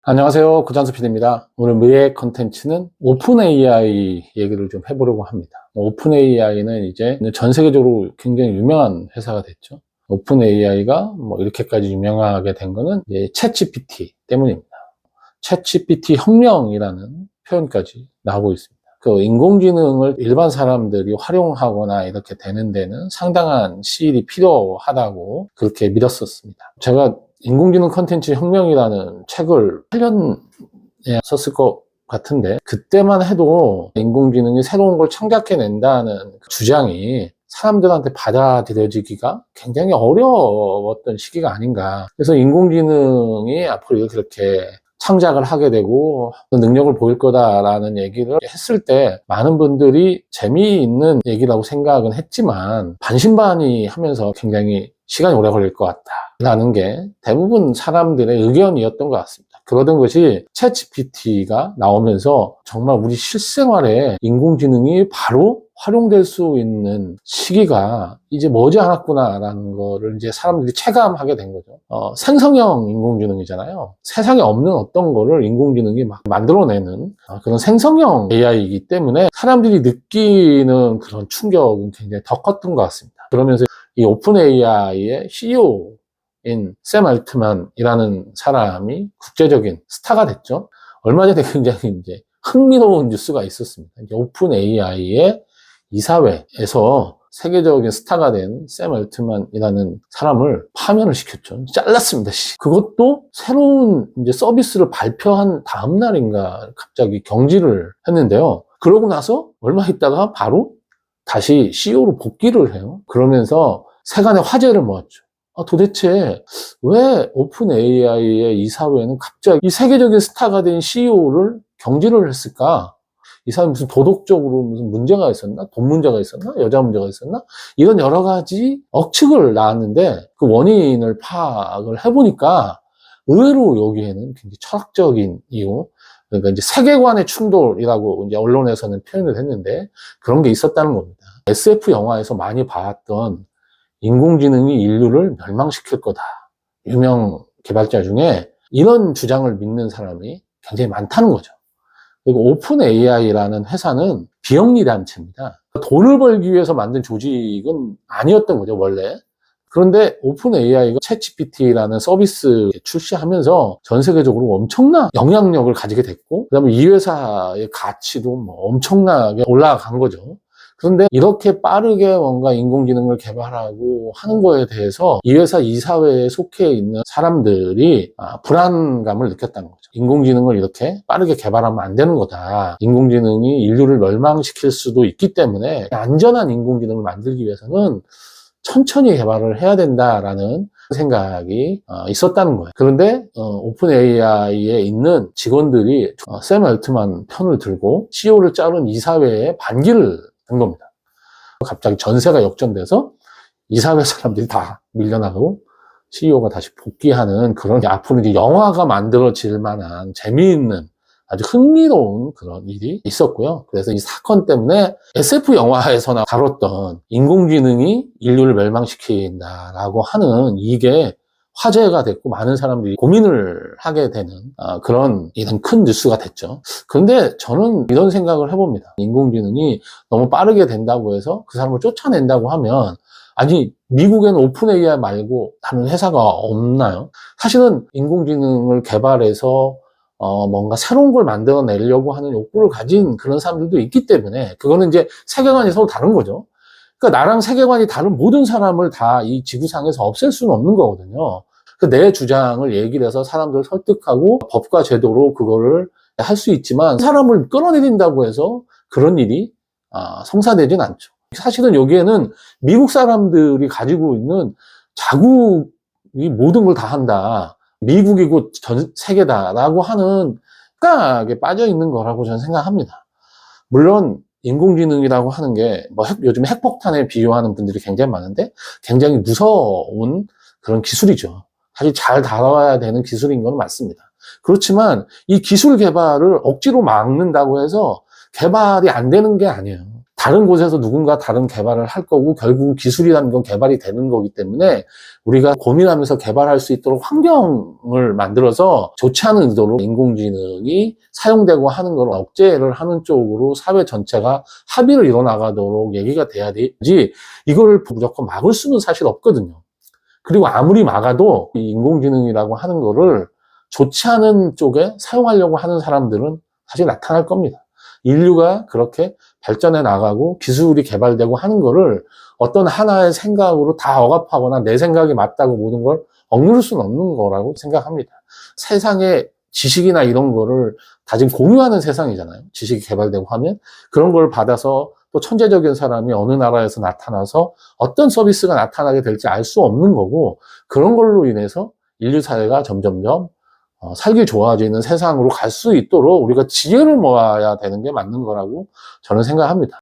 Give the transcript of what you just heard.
안녕하세요. 구장수 PD입니다. 오늘 미래 컨텐츠는 오픈 AI 얘기를 좀 해보려고 합니다. 오픈 AI는 이제 전 세계적으로 굉장히 유명한 회사가 됐죠. 오픈 AI가 이렇게까지 유명하게 된 거는 이제 챗GPT 때문입니다. 챗GPT 혁명이라는 표현까지 나오고 있습니다. 그 인공지능을 일반 사람들이 활용하거나 이렇게 되는 데는 상당한 시일이 필요하다고 그렇게 믿었었습니다. 제가 인공지능 컨텐츠 혁명이라는 책을 8년에 썼을 것 같은데, 그때만 해도 인공지능이 새로운 걸 창작해낸다는 주장이 사람들한테 받아들여지기가 굉장히 어려웠던 시기가 아닌가. 그래서 인공지능이 앞으로 이렇게 창작을 하게 되고 능력을 보일 거다라는 얘기를 했을 때 많은 분들이 재미있는 얘기라고 생각은 했지만 반신반의하면서 굉장히 시간이 오래 걸릴 것 같다라는 게 대부분 사람들의 의견이었던 것 같습니다. 그러던 것이 챗GPT가 나오면서 정말 우리 실생활에 인공지능이 바로 활용될 수 있는 시기가 이제 머지않았구나라는 거를 이제 사람들이 체감하게 된 거죠. 생성형 인공지능이잖아요. 세상에 없는 어떤 거를 인공지능이 막 만들어내는 그런 생성형 AI이기 때문에 사람들이 느끼는 그런 충격은 굉장히 더 컸던 것 같습니다. 그러면서 이 오픈 AI의 CEO인 샘 알트만이라는 사람이 국제적인 스타가 됐죠. 얼마 전에 굉장히 이제 흥미로운 뉴스가 있었습니다. 이제 오픈 AI의 이사회에서 세계적인 스타가 된 샘 알트만이라는 사람을 파면을 시켰죠. 잘랐습니다. 그것도 새로운 이제 서비스를 발표한 다음 날인가 갑자기 경질을 했는데요. 그러고 나서 얼마 있다가 바로 다시 CEO로 복귀를 해요. 그러면서 세간의 화제를 모았죠. 도대체 왜 오픈 AI의 이사회는 갑자기 이 세계적인 스타가 된 CEO를 경질을 했을까? 이 사람이 무슨 도덕적으로 무슨 문제가 있었나? 돈 문제가 있었나? 여자 문제가 있었나? 이런 여러 가지 억측을 낳았는데 그 원인을 파악을 해보니까 의외로 여기에는 굉장히 철학적인 이유, 그러니까 이제 세계관의 충돌이라고 이제 언론에서는 표현을 했는데 그런 게 있었다는 겁니다. SF 영화에서 많이 봤던 인공지능이 인류를 멸망시킬 거다. 유명 개발자 중에 이런 주장을 믿는 사람이 굉장히 많다는 거죠. 그리고 오픈 AI라는 회사는 비영리 단체입니다. 돈을 벌기 위해서 만든 조직은 아니었던 거죠, 원래. 그런데 오픈 AI가 챗GPT라는 서비스 출시하면서 전 세계적으로 엄청난 영향력을 가지게 됐고, 그 다음에 이 회사의 가치도 엄청나게 올라간 거죠. 그런데 이렇게 빠르게 뭔가 인공지능을 개발하고 하는 거에 대해서 이 회사 이사회에 속해 있는 사람들이 불안감을 느꼈다는 거죠. 인공지능을 이렇게 빠르게 개발하면 안 되는 거다. 인공지능이 인류를 멸망시킬 수도 있기 때문에 안전한 인공지능을 만들기 위해서는 천천히 개발을 해야 된다라는 생각이 있었다는 거예요. 그런데 오픈 AI에 있는 직원들이 샘 알트만 편을 들고 CEO를 자른 이사회에 반기를 한 겁니다. 갑자기 전세가 역전돼서 이사회 사람들이 다 밀려나고 CEO가 다시 복귀하는 그런, 앞으로 이제 영화가 만들어질 만한 재미있는 아주 흥미로운 그런 일이 있었고요. 그래서 이 사건 때문에 SF 영화에서나 다뤘던 인공지능이 인류를 멸망시킨다라고 하는 이게 화제가 됐고 많은 사람들이 고민을 하게 되는 그런 이런 큰 뉴스가 됐죠. 그런데 저는 이런 생각을 해봅니다. 인공지능이 너무 빠르게 된다고 해서 그 사람을 쫓아낸다고 하면, 아니 미국에는 오픈 AI 말고 다른 회사가 없나요? 사실은 인공지능을 개발해서 뭔가 새로운 걸 만들어내려고 하는 욕구를 가진 그런 사람들도 있기 때문에 그거는 이제 세계관이 서로 다른 거죠. 그러니까 나랑 세계관이 다른 모든 사람을 다 이 지구상에서 없앨 수는 없는 거거든요. 내 주장을 얘기를 해서 사람들을 설득하고 법과 제도로 그거를 할 수 있지만 사람을 끌어내린다고 해서 그런 일이 성사되진 않죠. 사실은 여기에는 미국 사람들이 가지고 있는 자국이 모든 걸 다 한다. 미국이고 전 세계다라고 하는 생각에 빠져 있는 거라고 저는 생각합니다. 물론 인공지능이라고 하는 게 요즘 핵폭탄에 비유하는 분들이 굉장히 많은데 굉장히 무서운 그런 기술이죠. 사실 잘 다뤄야 되는 기술인 건 맞습니다. 그렇지만 이 기술 개발을 억지로 막는다고 해서 개발이 안 되는 게 아니에요. 다른 곳에서 누군가 다른 개발을 할 거고 결국 기술이라는 건 개발이 되는 거기 때문에 우리가 고민하면서 개발할 수 있도록 환경을 만들어서 좋지 않은 의도로 인공지능이 사용되고 하는 걸 억제를 하는 쪽으로 사회 전체가 합의를 이뤄나가도록 얘기가 돼야 되지, 이걸 무조건 막을 수는 사실 없거든요. 그리고 아무리 막아도 이 인공지능이라고 하는 거를 좋지 않은 쪽에 사용하려고 하는 사람들은 사실 나타날 겁니다. 인류가 그렇게 발전해 나가고 기술이 개발되고 하는 거를 어떤 하나의 생각으로 다 억압하거나 내 생각이 맞다고 모든 걸 억누를 수는 없는 거라고 생각합니다. 세상에 지식이나 이런 거를 다 지금 공유하는 세상이잖아요. 지식이 개발되고 하면 그런 걸 받아서 또 천재적인 사람이 어느 나라에서 나타나서 어떤 서비스가 나타나게 될지 알 수 없는 거고, 그런 걸로 인해서 인류 사회가 점점점 살기 좋아지는 세상으로 갈 수 있도록 우리가 지혜를 모아야 되는 게 맞는 거라고 저는 생각합니다.